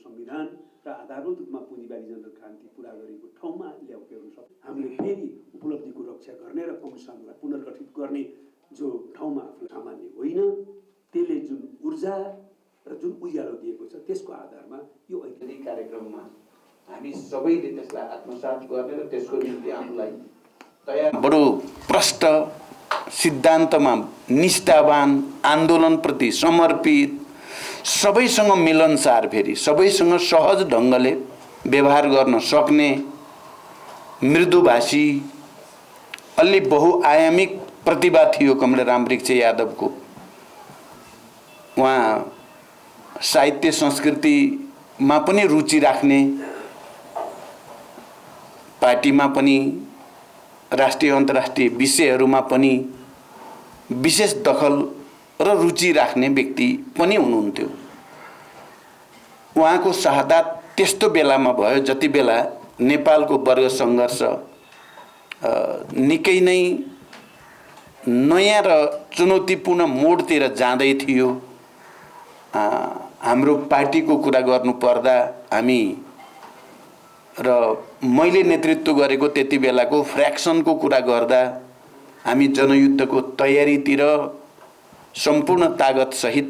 संविधान र आधारभूत रूपमा पुँजीवादी जनता क्रान्ति पुरा गरेको ठाउँमा ल्याउनु सक्छ। हामीले फेरि उपलब्धिको रक्षा गर्ने र कम्युनिस्ट पुनर्गठित गर्ने जो ठाउँमा आफ्नो सामान्य होइन, त्यसले जुन ऊर्जा र जुन उज्यालो दिएको छ त्यसको आधारमा यो ऐतिहासिक कार्यक्रममा हामी सबैले त्यसलाई आत्मसात गर्ने र त्यसको निम्ति आफूलाई तयार बडो प्रष्ट सिद्धान्तमा निष्ठावान आन्दोलनप्रति समर्पित सबैसँग मिलनसार फेरि सबैसँग सहज ढङ्गले व्यवहार गर्न सक्ने मृदुभाषी अलि बहुआयामिक प्रतिभा थियो कमरेड रामवृक्ष यादवको। उहाँ साहित्य संस्कृतिमा पनि रुचि राख्ने, पार्टीमा पनि राष्ट्रिय अन्तर्राष्ट्रिय विषयहरूमा पनि विशेष दखल र रुचि राख्ने व्यक्ति पनि हुनुहुन्थ्यो। उहाँको शहादत त्यस्तो बेलामा भयो जति बेला नेपालको वर्ग सङ्घर्ष निकै नै नयाँ र चुनौतीपूर्ण मोडतिर जाँदै थियो। हाम्रो पार्टीको कुरा गर्नु पर्दा हामी र मैले नेतृत्व गरेको त्यति बेलाको फ्र्याक्सनको कुरा गर्दा हामी जनयुद्धको तयारीतिर सम्पूर्ण तागत सहित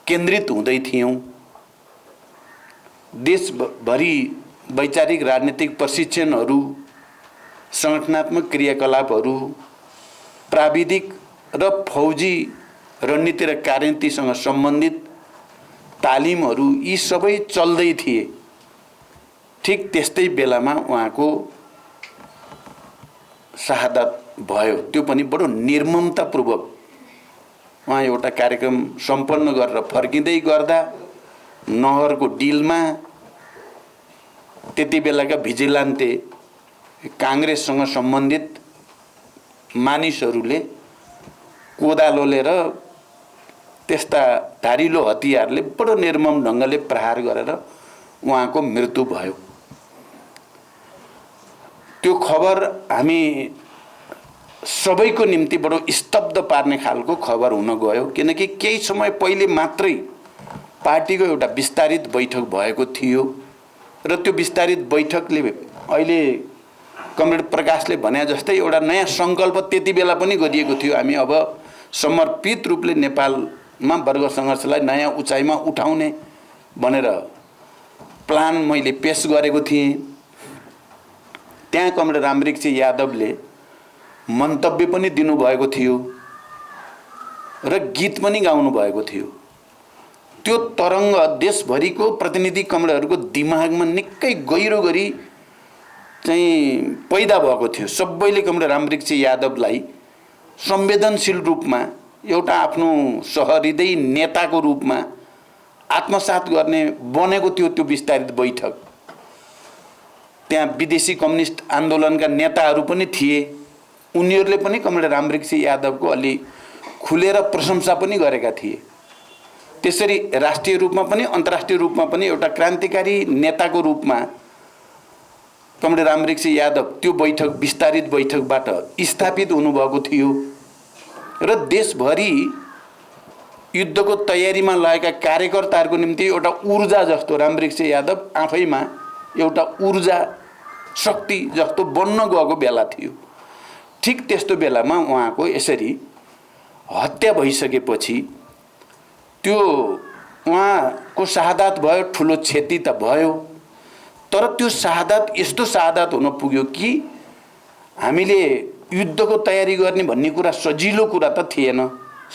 केन्द्रित हुँदै थियौं। देशभरि वैचारिक राजनीतिक प्रशिक्षणहरू, संगठनात्मक क्रियाकलापहरू, प्राविधिक र फौजी रणनीति र कार्यनीतिसँग सम्बन्धित तालिमहरू यी सबै चल्दै थिए। ठिक त्यस्तै बेलामा उहाँको शहादत भयो। त्यो पनि बडो निर्ममतापूर्वक उहाँ एउटा कार्यक्रम सम्पन्न गरेर फर्किँदै गर्दा नहरको डिलमा त्यति बेलाका भिजिलान्ते काङ्ग्रेससँग सम्बन्धित मानिसहरूले कोदालोले र त्यस्ता धारिलो हतियारले बडो निर्मम ढङ्गले प्रहार गरेर उहाँको मृत्यु भयो। त्यो खबर हामी सबैको निम्ति बडो स्तब्ध पार्ने खालको खबर हुन गयो, किनकि केही समय पहिले मात्रै पार्टीको एउटा विस्तारित बैठक भएको थियो र त्यो विस्तारित बैठकले अहिले कमरेड प्रकाशले भने जस्तै एउटा नयाँ सङ्कल्प त्यति बेला पनि गरिएको थियो। हामी अब समर्पित रूपले नेपालमा वर्ग सङ्घर्षलाई नयाँ उचाइमा उठाउने भनेर प्लान मैले पेश गरेको थिएँ। त्यहाँ कमरेड रामवृक्ष यादवले मन्तव्य पनि दिनुभएको थियो र गीत पनि गाउनु भएको थियो। त्यो तरङ्ग देशभरिको प्रतिनिधि कमरेडहरूको दिमागमा निकै गहिरो गरी चाहिँ पैदा भएको थियो। सबैले कमरेड रामवृक्ष यादवलाई संवेदनशील रूपमा एउटा आफ्नो सहृदय नेताको रूपमा आत्मसात गर्ने बनेको थियो त्यो विस्तारित बैठक। त्यहाँ विदेशी कम्युनिस्ट आन्दोलनका नेताहरू पनि थिए। उनीहरूले पनि कमरेड रामवृक्ष यादवको अलि खुलेर प्रशंसा पनि गरेका थिए। त्यसरी राष्ट्रिय रूपमा पनि अन्तर्राष्ट्रिय रूपमा पनि एउटा क्रान्तिकारी नेताको रूपमा कमरेड रामवृक्ष यादव त्यो बैठक विस्तारित बैठकबाट स्थापित हुनुभएको थियो र देशभरि युद्धको तयारीमा लागेका कार्यकर्ताहरूको निम्ति एउटा ऊर्जा जस्तो रामवृक्ष यादव आफैमा एउटा ऊर्जा शक्ति जस्तो बन्न गएको बेला थियो। ठिक त्यस्तो बेलामा उहाँको यसरी हत्या भइसकेपछि त्यो उहाँको शहादत भयो, ठुलो क्षति त भयो, तर त्यो शहादत यस्तो शहादत हुन पुग्यो कि हामीले युद्धको तयारी गर्ने भन्ने कुरा सजिलो कुरा त थिएन,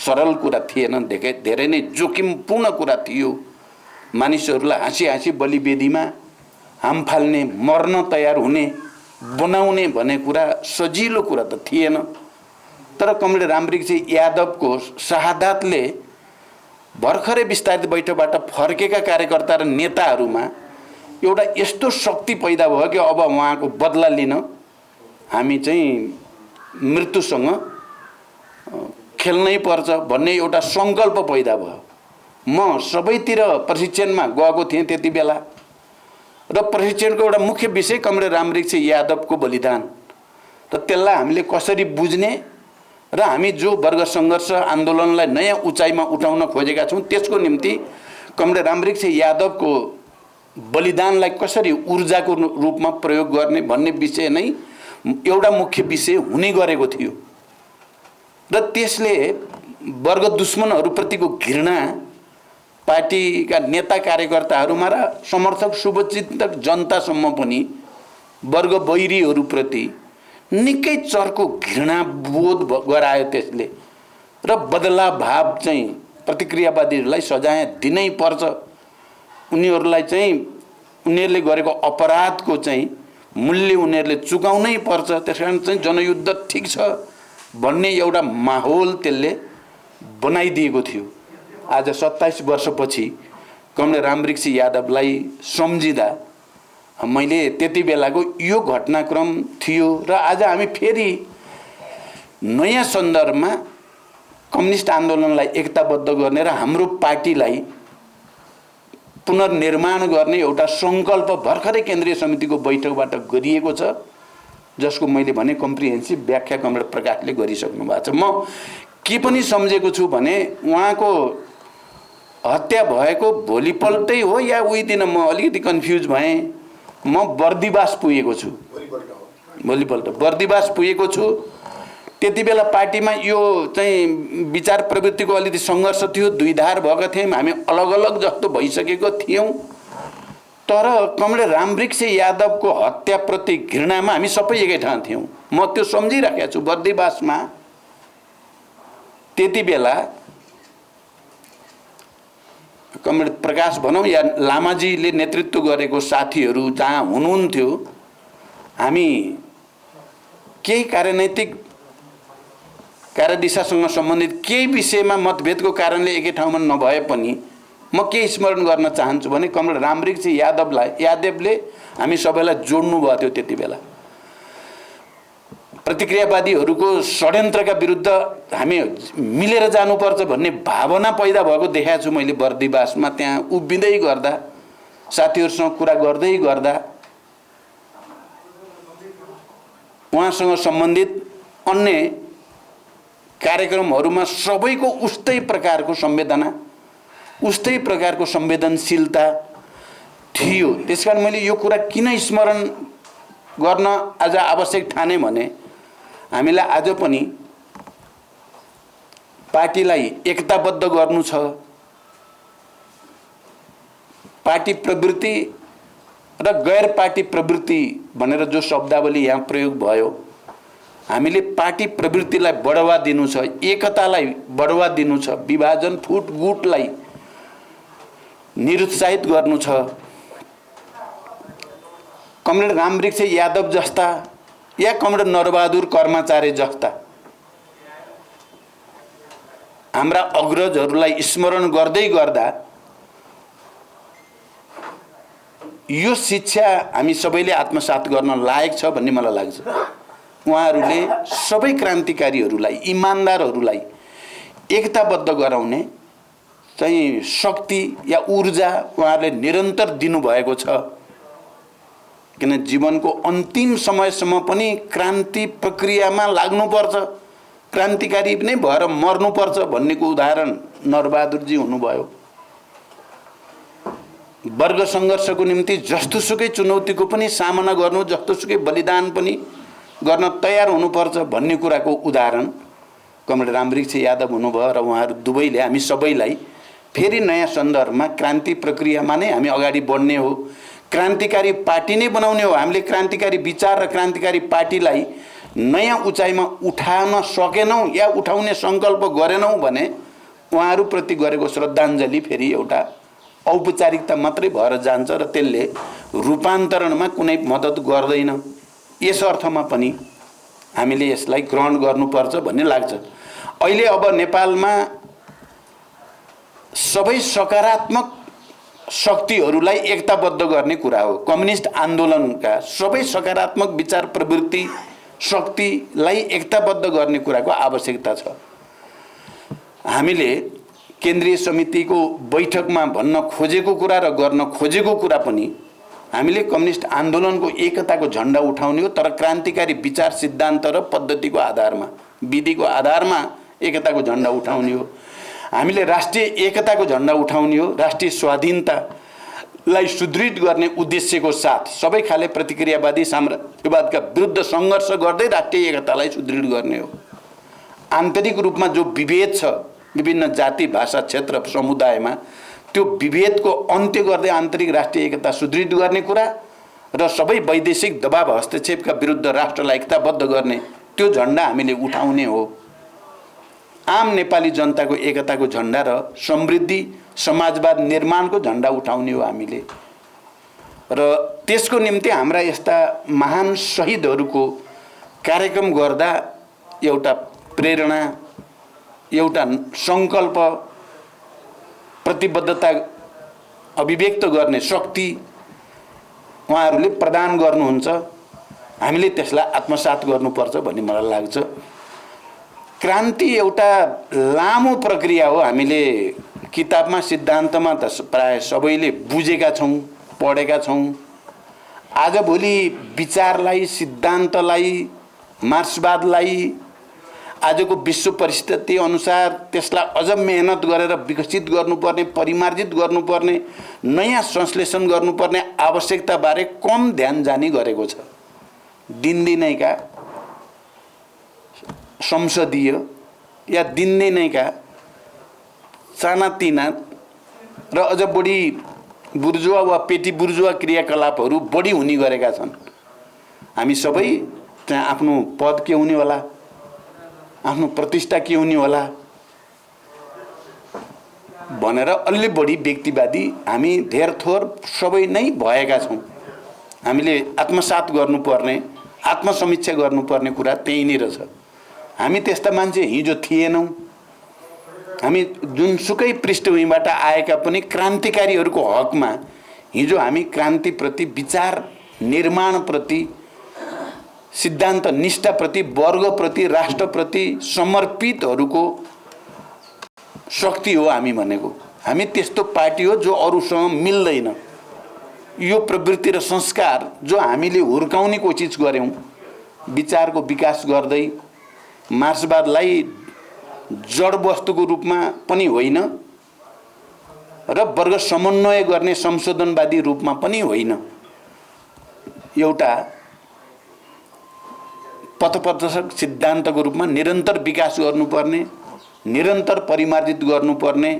सरल कुरा थिएन, धेरै नै जोखिमपूर्ण कुरा थियो। मानिसहरूलाई हाँसी हाँसी बलिवेदीमा हाम फाल्ने, मर्न तयार हुने, बनाउने भन्ने कुरा सजिलो कुरा त थिएन। तर कमरेड रामवृक्ष यादवको शहादतले भर्खरै विस्तारित बैठकबाट फर्केका कार्यकर्ता र नेताहरूमा एउटा यस्तो शक्ति पैदा भयो कि अब उहाँको बदला लिन हामी चाहिँ मृत्युसँग खेल्नै पर्छ भन्ने एउटा सङ्कल्प पैदा भयो। म सबैतिर प्रशिक्षणमा गएको थिएँ त्यति बेला र प्रशिक्षणको एउटा मुख्य विषय कमरेड रामवृक्ष यादवको बलिदान र त्यसलाई हामीले कसरी बुझ्ने र हामी जो वर्ग सङ्घर्ष आन्दोलनलाई नयाँ उचाइमा उठाउन खोजेका छौँ त्यसको निम्ति कमरेड रामवृक्ष यादवको बलिदानलाई कसरी ऊर्जाको रूपमा प्रयोग गर्ने भन्ने विषय नै एउटा मुख्य विषय हुने गरेको थियो र त्यसले वर्ग दुश्मनहरूप्रतिको घृणा पार्टीका नेता कार्यकर्ताहरूमा र समर्थक शुभचिन्तक जनतासम्म पनि वर्ग बैरीहरूप्रति निकै चर्को घृणा बोध गरायो त्यसले र बदला भाव चाहिँ प्रतिक्रियावादीहरूलाई सजाय दिनै पर्छ उनीहरूलाई चाहिँ उनीहरूले गरेको अपराधको चाहिँ मूल्य उनीहरूले चुकाउनै पर्छ त्यसकारण चाहिँ जनयुद्ध ठिक छ भन्ने एउटा माहौल त्यसले बनाइदिएको थियो। आज 27 वर्षपछि कमरेड रामवृक्ष यादवलाई सम्झिँदा मैले त्यति बेलाको यो घटनाक्रम थियो र आज हामी फेरि नयाँ सन्दर्भमा कम्युनिस्ट आन्दोलनलाई एकताबद्ध गर्ने र हाम्रो पार्टीलाई पुनर्निर्माण गर्ने एउटा सङ्कल्प भर्खरै केन्द्रीय समितिको बैठकबाट गरिएको छ जसको मैले भने कम्प्रिहेन्सिभ व्याख्या कमरेड प्रकाशले गरिसक्नु भएको छ। म के पनि सम्झेको छु भने उहाँको हत्या भएको भोलिपल्टै हो या उही दिन म अलिकति कन्फ्युज भएँ। म बर्दिवास पुगेको छु, भोलिपल्ट बर्दिवास पुगेको छु। त्यति बेला पार्टीमा यो चाहिँ विचार प्रवृत्तिको अलिकति सङ्घर्ष थियो, दुई धार भएका थियौँ, हामी अलग अलग जस्तो भइसकेको थियौँ। तर कमरेड रामवृक्ष यादवको हत्याप्रति घृणामा हामी सबै एकै ठाउँ थियौँ। म त्यो सम्झिराखेको छु। बर्दिवासमा त्यति बेला कमरेड प्रकाश भनौँ या लामाजीले नेतृत्व गरेको साथीहरू जहाँ हुनुहुन्थ्यो, हामी केही कार्यनैतिक कार्यदिशासँग सम्बन्धित केही विषयमा मतभेदको कारणले एकै ठाउँमा नभए पनि म के स्मरण गर्न चाहन्छु भने कमरेड रामवृक्ष यादवले हामी सबैलाई जोड्नु भएको थियो। त्यति बेला प्रतिक्रियावादीहरूको षड्यन्त्रका विरुद्ध हामी मिलेर जानुपर्छ भन्ने भावना पैदा भएको देखाएको छु मैले बर्दिवासमा। त्यहाँ उभिँदै गर्दा साथीहरूसँग कुरा गर्दै गर्दा उहाँसँग सम्बन्धित अन्य कार्यक्रमहरूमा सबैको उस्तै प्रकारको संवेदना, उस्तै प्रकारको संवेदनशीलता थियो। त्यसकारण मैले यो कुरा किन स्मरण गर्न आज आवश्यक ठाने भने हामीलाई आज पनि पार्टीलाई एकताबद्ध गर्नु छ। पार्टी प्रवृत्ति र गैर पार्टी प्रवृत्ति भनेर जो शब्दावली यहाँ प्रयोग भयो, हामीले पार्टी प्रवृत्तिलाई बढावा दिनु छ, एकतालाई बढावा दिनु छ, विभाजन फुटगुटलाई निरुत्साहित गर्नु छ। कमरेड रामवृक्ष यादव जस्ता या कमरेड नरबहादुर कर्माचार्य जस्ता हाम्रा अग्रजहरूलाई स्मरण गर्दै गर्दा यो शिक्षा हामी सबैले आत्मसात गर्न लायक छ भन्ने मलाई लाग्छ। उहाँहरूले सबै क्रान्तिकारीहरूलाई, इमान्दारहरूलाई एकताबद्ध गराउने चाहिँ शक्ति या ऊर्जा उहाँहरूले निरन्तर दिनुभएको छ। किन जीवनको अन्तिम समयसम्म पनि क्रान्ति प्रक्रियामा लाग्नुपर्छ, क्रान्तिकारी नै भएर मर्नुपर्छ भन्नेको उदाहरण नरबहादुरजी हुनुभयो। वर्ग सङ्घर्षको निम्ति जस्तोसुकै चुनौतीको पनि सामना गर्नु, जस्तोसुकै बलिदान पनि गर्न तयार हुनुपर्छ भन्ने कुराको उदाहरण कमरेड रामवृक्ष यादव हुनुभयो। र उहाँहरू दुवैले हामी सबैलाई फेरि नयाँ सन्दर्भमा क्रान्ति प्रक्रियामा नै हामी अगाडि बढ्ने हो, क्रान्तिकारी पार्टी नै बनाउने हो। हामीले क्रान्तिकारी विचार र क्रान्तिकारी पार्टीलाई नयाँ उचाइमा उठाउन सकेनौँ या उठाउने सङ्कल्प गरेनौँ भने उहाँहरूप्रति गरेको श्रद्धाञ्जली फेरि एउटा औपचारिकता मात्रै भएर जान्छ र त्यसले रूपान्तरणमा कुनै मद्दत गर्दैन। यस अर्थमा पनि हामीले यसलाई ग्रहण गर्नुपर्छ भन्ने लाग्छ। अहिले अब नेपालमा सबै सकारात्मक शक्तिहरूलाई एकताबद्ध गर्ने कुरा हो। कम्युनिस्ट आन्दोलनका सबै सकारात्मक विचार प्रवृत्ति शक्तिलाई एकताबद्ध गर्ने कुराको आवश्यकता छ। हामीले केन्द्रीय समितिको बैठकमा भन्न खोजेको कुरा र गर्न खोजेको कुरा पनि हामीले कम्युनिस्ट आन्दोलनको एकताको झण्डा उठाउने हो, तर क्रान्तिकारी विचार सिद्धान्त र पद्धतिको आधारमा, विधिको आधारमा एकताको झण्डा उठाउने हो। हामीले राष्ट्रिय एकताको झण्डा उठाउने हो, राष्ट्रिय स्वाधीनता लाई सुदृढ गर्ने उद्देश्यको साथ सबै खाले प्रतिक्रियावादी साम्राज्यवादका विरुद्ध सङ्घर्ष गर्दै राष्ट्रिय एकतालाई सुदृढ गर्ने हो। आन्तरिक रूपमा जो विभेद छ विभिन्न जाति भाषा क्षेत्र समुदायमा, त्यो विभेदको अन्त्य गर्दै आन्तरिक राष्ट्रिय एकता सुदृढ गर्ने कुरा र सबै वैदेशिक दबाव हस्तक्षेपका विरुद्ध राष्ट्रलाई एकताबद्ध गर्ने त्यो झन्डा हामीले उठाउने हो। आम नेपाली जनताको एकताको झन्डा र समृद्धि समाजवाद निर्माणको झन्डा उठाउने हो हामीले। र त्यसको निम्ति हाम्रा यस्ता महान शहीदहरूको कार्यक्रम गर्दा एउटा प्रेरणा, एउटा सङ्कल्प, प्रतिबद्धता अभिव्यक्त गर्ने शक्ति उहाँहरूले प्रदान गर्नुहुन्छ। हामीले त्यसलाई आत्मसात गर्नुपर्छ भन्ने मलाई लाग्छ। क्रान्ति एउटा लामो प्रक्रिया हो। हामीले किताबमा सिद्धान्तमा त प्राय सबैले बुझेका छौँ, पढेका छौँ। आजभोलि विचारलाई, सिद्धान्तलाई, मार्क्सवादलाई आजको विश्व परिस्थिति अनुसार त्यसलाई अझ मेहनत गरेर विकसित गर्नुपर्ने, परिमार्जित गर्नुपर्ने, नयाँ संश्लेषण गर्नुपर्ने आवश्यकताबारे कम ध्यान जाने गरेको छ। दिनदिनैका संसदीय या दिनदिनैका सानातिना र अझ बढी बुर्जुवा वा पेटी बुर्जुवा क्रियाकलापहरू बढी हुने गरेका छन्। हामी सबै त्यहाँ आफ्नो पद के हुने होला, आफ्नो प्रतिष्ठा के हुने होला भनेर अलि बढी व्यक्तिवादी हामी धेर थोर सबै नै भएका छौँ। हामीले आत्मसात गर्नुपर्ने, आत्मसमीक्षा गर्नुपर्ने कुरा त्यही नै रहेछ। हामी त्यस्ता मान्छे हिजो थिएनौँ। हामी जुनसुकै पृष्ठभूमिबाट आएका पनि क्रान्तिकारीहरूको हकमा हिजो हामी क्रान्तिप्रति, विचार निर्माणप्रति, सिद्धान्त निष्ठाप्रति, वर्गप्रति, राष्ट्रप्रति समर्पितहरूको शक्ति हो हामी भनेको। हामी त्यस्तो पार्टी हो जो अरूसँग मिल्दैन। यो प्रवृत्ति र संस्कार जो हामीले हुर्काउने कोसिस गऱ्यौँ, विचारको विकास गर्दै मार्क्सवादलाई जड वस्तुको रूपमा पनि होइन र वर्ग समन्वय गर्ने संशोधनवादी रूपमा पनि होइन, एउटा पथप्रदर्शक सिद्धान्तको रूपमा निरन्तर विकास गर्नुपर्ने, निरन्तर परिमार्जित गर्नुपर्ने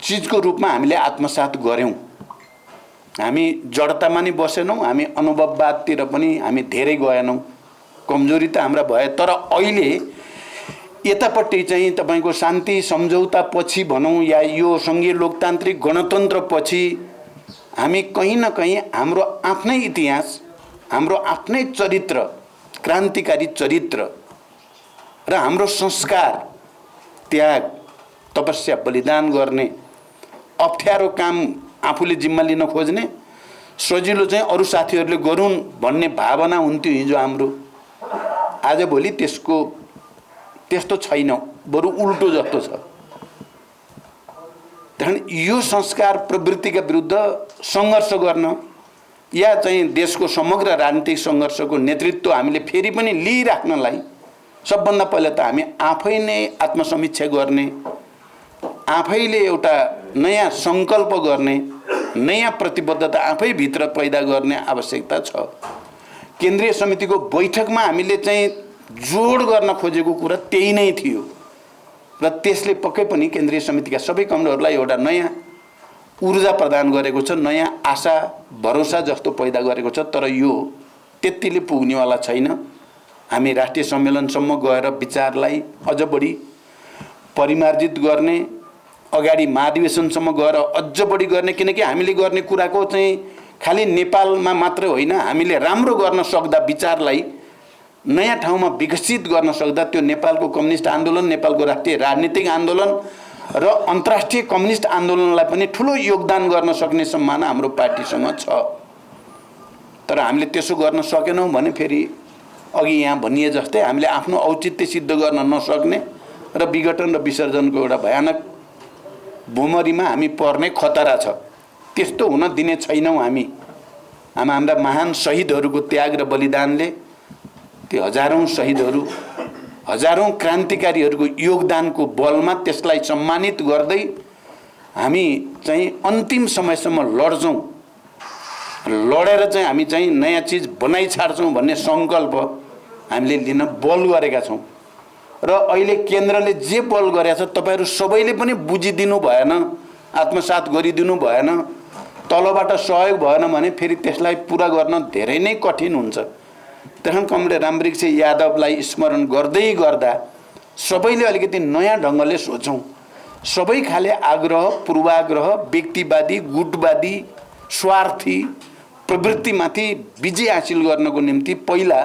चिजको रूपमा हामीले आत्मसात गऱ्यौँ। हामी जडतामा नि बसेनौँ, हामी अनुभववादतिर पनि हामी धेरै गएनौँ। कमजोरी त हाम्रा भए, तर अहिले यतापट्टि चाहिँ तपाईको शान्ति सम्झौता पछि भनौँ या यो सङ्घीय लोकतान्त्रिक गणतन्त्र पछि हामी कहीँ न कहीँ हाम्रो आफ्नै इतिहास, हाम्रो आफ्नै चरित्र, क्रान्तिकारी चरित्र र हाम्रो संस्कार, त्याग, तपस्या, बलिदान गर्ने, अप्ठ्यारो काम आफूले जिम्मा लिन खोज्ने, सजिलो चाहिँ अरू साथीहरूले गरून् भन्ने भावना हुन्थ्यो हिजो हाम्रो। आजभोलि त्यस्तो छैन, बरु उल्टो जस्तो छ। त्यहाँदेखि यो संस्कार प्रवृत्तिका विरुद्ध सङ्घर्ष गर्न या चाहिँ देशको समग्र राजनीतिक सङ्घर्षको नेतृत्व हामीले फेरि पनि लिइराख्नलाई सबभन्दा पहिला त हामी आफै नै आत्मसमीक्षा गर्ने, आफैले एउटा नयाँ सङ्कल्प गर्ने, नयाँ प्रतिबद्धता आफै भित्र पैदा गर्ने आवश्यकता छ। केन्द्रीय समितिको बैठकमा हामीले चाहिँ जोड गर्न खोजेको कुरा त्यही नै थियो र त्यसले पक्कै पनि केन्द्रीय समितिका सबै कमरेडहरूलाई एउटा नयाँ ऊर्जा प्रदान गरेको छ, नयाँ आशा भरोसा जस्तो पैदा गरेको छ। तर यो त्यतिले पुग्नेवाला छैन। हामी राष्ट्रिय सम्मेलनसम्म गएर विचारलाई अझ बढी परिमार्जित गर्ने, अगाडि महाधिवेशनसम्म गएर अझ बढी गर्ने, किनकि हामीले गर्ने कुराको चाहिँ खालि नेपालमा मात्र होइन, हामीले राम्रो गर्न सक्दा विचारलाई नयाँ ठाउँमा विकसित गर्न सक्दा त्यो नेपालको कम्युनिस्ट आन्दोलन, नेपालको राष्ट्रिय राजनीतिक आन्दोलन र अन्तर्राष्ट्रिय कम्युनिस्ट आन्दोलनलाई पनि ठुलो योगदान गर्न सक्ने सम्भावना हाम्रो पार्टीसँग छ। तर हामीले त्यसो गर्न सकेनौँ भने फेरि अघि यहाँ भनिए जस्तै हामीले आफ्नो औचित्य सिद्ध गर्न नसक्ने र विघटन र विसर्जनको एउटा भयानक भुमरीमा हामी पर्ने खतरा छ। त्यस्तो हुन दिने छैनौँ हामी। हाम्रा महान शहीदहरूको त्याग र बलिदानले, त्यो हजारौं शहीदहरू, हजारौं क्रान्तिकारीहरूको योगदानको बलमा त्यसलाई सम्मानित गर्दै हामी चाहिँ अन्तिम समयसम्म लड्छौँ, लडेर चाहिँ हामी चाहिँ नयाँ चिज बनाइ छाड्छौँ भन्ने सङ्कल्प हामीले लिन बल गरेका छौँ। र अहिले केन्द्रले जे बल गरेको छ तपाईँहरू सबैले पनि बुझिदिनु भएन, आत्मसात गरिदिनु भएन, तलबाट सहयोग भएन भने फेरि त्यसलाई पुरा गर्न धेरै नै कठिन हुन्छ। त्यहाँ कमरेड रामवृक्ष यादवलाई स्मरण गर्दै गर्दा सबैले अलिकति नयाँ ढङ्गले सोचौँ। सबै खाले आग्रह, पूर्वाग्रह, व्यक्तिवादी, गुटवादी, स्वार्थी प्रवृत्तिमाथि विजय हासिल गर्नको निम्ति पहिला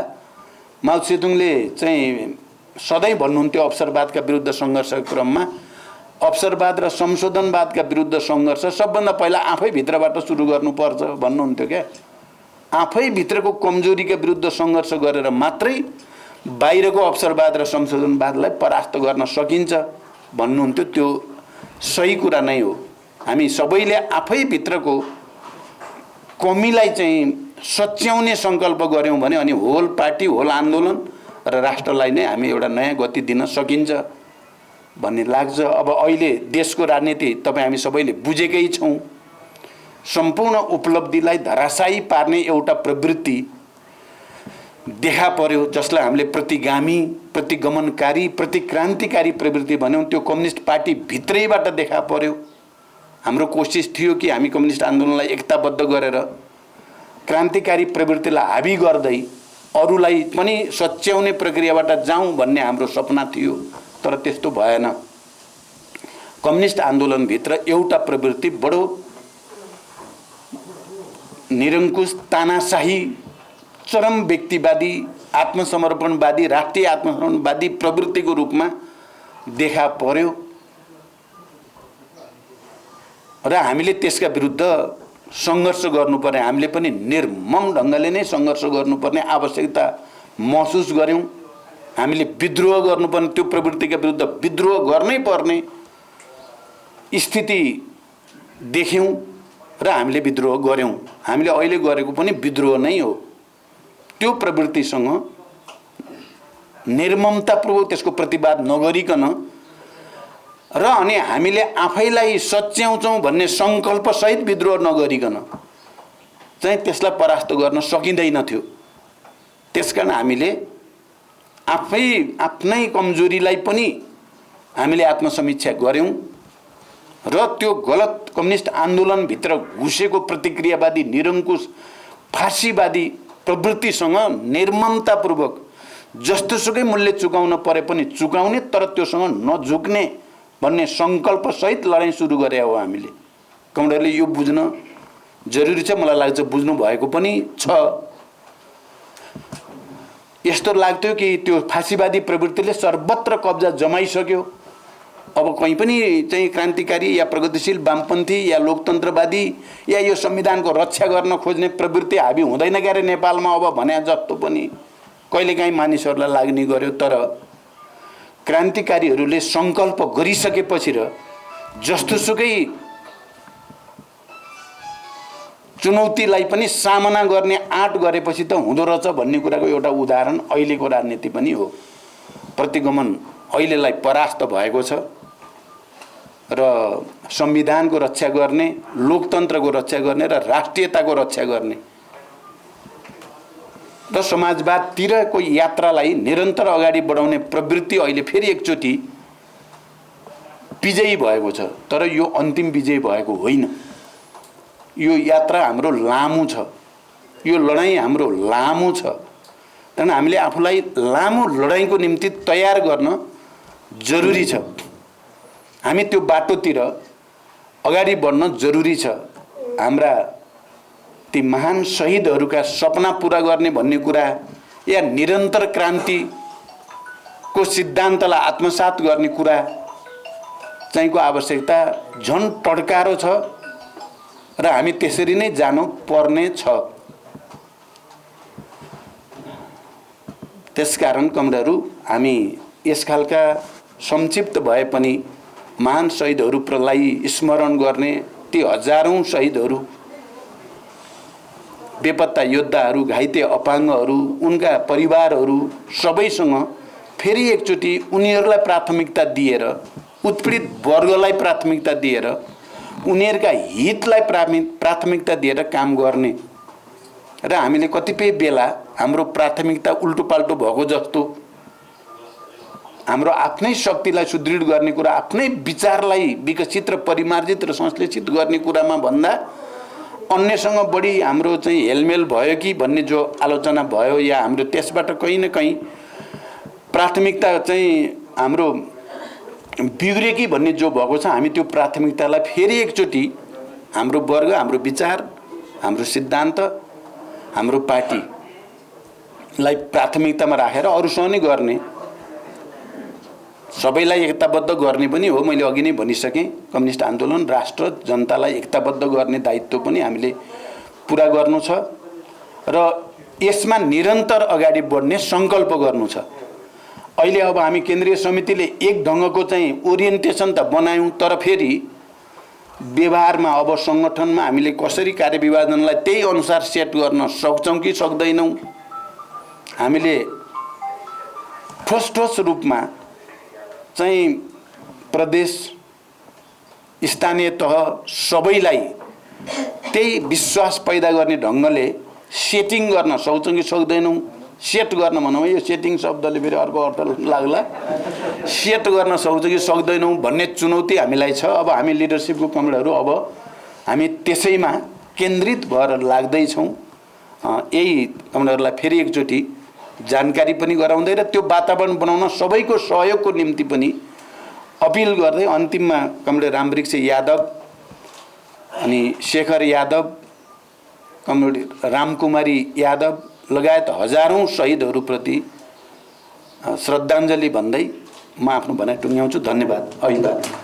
माओ सेतुङले चाहिँ सधैँ भन्नुहुन्थ्यो अवसरवादका विरुद्ध सङ्घर्षको क्रममा अवसरवाद र संशोधनवादका विरुद्ध सङ्घर्ष सबभन्दा पहिला आफै भित्रबाट सुरु गर्नुपर्छ भन्नुहुन्थ्यो क्या। आफै भित्रको कमजोरीका विरुद्ध सङ्घर्ष गरेर मात्रै बाहिरको अवसरवाद र संशोधनवादलाई परास्त गर्न सकिन्छ भन्नुहुन्थ्यो। त्यो सही कुरा नै हो। हामी सबैले आफै भित्रको कमीलाई चाहिँ सच्याउने सङ्कल्प गऱ्यौँ भने अनि होल पार्टी, होल आन्दोलन र राष्ट्रलाई नै हामी एउटा नयाँ गति दिन सकिन्छ भन्ने लाग्छ। अब अहिले देशको राजनीति तपाईँ हामी सबैले बुझेकै छौँ। सम्पूर्ण उपलब्धिलाई धराशायी पार्ने एउटा प्रवृत्ति देखा पर्यो, जसलाई हामीले प्रतिगामी, प्रतिगमनकारी, प्रतिक्रान्तिकारी प्रवृत्ति भन्यौँ। त्यो कम्युनिस्ट पार्टी भित्रैबाट देखा पर्यो। हाम्रो कोसिस थियो कि हामी कम्युनिस्ट आन्दोलनलाई एकताबद्ध गरेर क्रान्तिकारी प्रवृत्तिलाई हावी गर्दै अरूलाई पनि सच्याउने प्रक्रियाबाट जाउँ भन्ने हाम्रो सपना थियो, तर त्यस्तो भएन। कम्युनिस्ट आन्दोलनभित्र एउटा प्रवृत्ति बडो निरङ्कुश, तानाशाही, चरम व्यक्तिवादी, आत्मसमर्पणवादी, राष्ट्रिय आत्मसमर्पणवादी प्रवृत्तिको रूपमा देखा पर्यो र हामीले त्यसका विरुद्ध सङ्घर्ष गर्नुपर्ने, हामीले पनि निर्मम ढङ्गले नै सङ्घर्ष गर्नुपर्ने आवश्यकता महसुस गऱ्यौँ। हामीले विद्रोह गर्नुपर्ने, त्यो प्रवृत्तिका विरुद्ध विद्रोह गर्नै पर्ने स्थिति देख्यौँ र हामीले विद्रोह गऱ्यौँ। हामीले अहिले गरेको पनि विद्रोह नै हो। त्यो प्रवृत्तिसँग निर्ममतापूर्वक त्यसको प्रतिवाद नगरिकन र अनि हामीले आफैलाई सच्याउँछौँ भन्ने सङ्कल्पसहित विद्रोह नगरिकन चाहिँ त्यसलाई परास्त गर्न सकिँदैन थियो। त्यसकारण हामीले आफ्नै कमजोरीलाई पनि हामीले आत्मसमीक्षा गऱ्यौँ र त्यो गलत कम्युनिस्ट आन्दोलनभित्र घुसेको प्रतिक्रियावादी, निरङ्कुश, फाँसीवादी प्रवृत्तिसँग निर्ममतापूर्वक जस्तोसुकै मूल्य चुकाउन परे पनि चुकाउने, तर त्योसँग नझुक्ने भन्ने सङ्कल्पसहित लडाइँ सुरु गरे हो हामीले। कमरेडले यो बुझ्न जरुरी छ, मलाई लाग्छ बुझ्नु भएको पनि छ। यस्तो लाग्थ्यो कि त्यो फाँसीवादी प्रवृत्तिले सर्वत्र कब्जा जमाइसक्यो। अब कहीँ पनि चाहिँ क्रान्तिकारी या प्रगतिशील वामपन्थी या लोकतन्त्रवादी या यो संविधानको रक्षा गर्न खोज्ने प्रवृत्ति हाबी हुँदैन क्यारे नेपालमा अब भने जस्तो पनि कहिलेकाहीँ मानिसहरूलाई लाग्ने गर्यो। तर क्रान्तिकारीहरूले सङ्कल्प गरिसकेपछि र जस्तोसुकै चुनौतीलाई पनि सामना गर्ने आँट गरेपछि त हुँदो रहेछ भन्ने कुराको एउटा उदाहरण अहिलेको राजनीति पनि हो। प्रतिगमन अहिलेलाई परास्त भएको छ र संविधानको रक्षा गर्ने, लोकतन्त्रको रक्षा गर्ने र राष्ट्रियताको रक्षा गर्ने र समाजवादतिरको यात्रालाई निरन्तर अगाडि बढाउने प्रवृत्ति अहिले फेरि एकचोटि विजयी भएको छ। तर यो अन्तिम विजय भएको होइन। यो यात्रा हाम्रो लामो छ, यो लडाइँ हाम्रो लामो छ। त्यहाँदेखि हामीले आफूलाई लामो लडाइँको निम्ति तयार गर्न जरुरी छ। हामी त्यो बाटोतिर अगाडि बढ्न जरुरी छ। हाम्रा ती महान शहीदहरूका सपना पुरा गर्ने भन्ने कुरा या निरन्तर क्रान्तिको सिद्धान्तलाई आत्मसात गर्ने कुरा चाहिँको आवश्यकता झन् टड्कारो छ र हामी त्यसरी नै जानु पर्ने छ। त्यसकारण कमरेडहरू, हामी यस खालका संक्षिप्त भए पनि महान शहीदहरूलाई स्मरण गर्ने, ती हजारौं शहीदहरू, बेपत्ता योद्धाहरू, घाइते अपाङ्गहरू, उनका परिवारहरू सबैसँग फेरि एकचोटि उनीहरूलाई प्राथमिकता दिएर, उत्पीडित वर्गलाई प्राथमिकता दिएर उनीहरूका हितलाई प्राथमिकता दिएर काम गर्ने र हामीले कतिपय बेला हाम्रो प्राथमिकता उल्टोपाल्टो भएको जस्तो हाम्रो आफ्नै शक्तिलाई सुदृढ गर्ने कुरा आफ्नै विचारलाई विकसित र परिमार्जित र संश्लेषित गर्ने कुरामा भन्दा अन्यसँग बढी हाम्रो चाहिँ हेलमेल भयो कि भन्ने जो आलोचना भयो या हाम्रो त्यसबाट कहीँ न कहीँ प्राथमिकता चाहिँ हाम्रो बिग्रे कि भन्ने जो भएको छ हामी त्यो प्राथमिकतालाई फेरि एकचोटि हाम्रो वर्ग हाम्रो विचार हाम्रो सिद्धान्त हाम्रो पार्टीलाई प्राथमिकतामा राखेर अरूसँग नै गर्ने सबैलाई एकताबद्ध गर्ने पनि हो। मैले अघि नै भनिसकेँ कम्युनिस्ट आन्दोलन राष्ट्र जनतालाई एकताबद्ध गर्ने दायित्व पनि हामीले पुरा गर्नु छ र यसमा निरन्तर अगाडि बढ्ने सङ्कल्प गर्नु छ। अहिले अब हामी केन्द्रीय समितिले एक ढङ्गको चाहिँ ओरिएन्टेसन त बनायौँ तर फेरि व्यवहारमा अब सङ्गठनमा हामीले कसरी कार्यविभाजनलाई त्यही अनुसार सेट गर्न सक्छौँ कि सक्दैनौँ हामीले ठोस रूपमा चाहिँ प्रदेश स्थानीय तह सबैलाई त्यही विश्वास पैदा गर्ने ढङ्गले सेटिङ गर्न सक्छौँ कि सक्दैनौँ सेट गर्न भनौँ यो सेटिङ शब्दले फेरि अर्को अर्थ लाग्ला सेट गर्न सक्छौँ कि सक्दैनौँ भन्ने चुनौती हामीलाई छ। अब हामी लिडरसिपको कमरेडहरू अब हामी त्यसैमा केन्द्रित भएर लाग्दैछौँ। यही कमरेडहरूलाई फेरि एकचोटि जानकारी पनि गराउँदै र त्यो वातावरण बनाउन सबैको सहयोगको निम्ति पनि अपिल गर्दै अन्तिममा कमरेड रामवृक्ष यादव अनि शेखर यादव कमरेड रामकुमारी यादव लगायत हजारौं शहीदहरूप्रति श्रद्धाञ्जली भन्दै म आफ्नो भनाइ टुङ्ग्याउँछु। धन्यवाद। अभिवादन।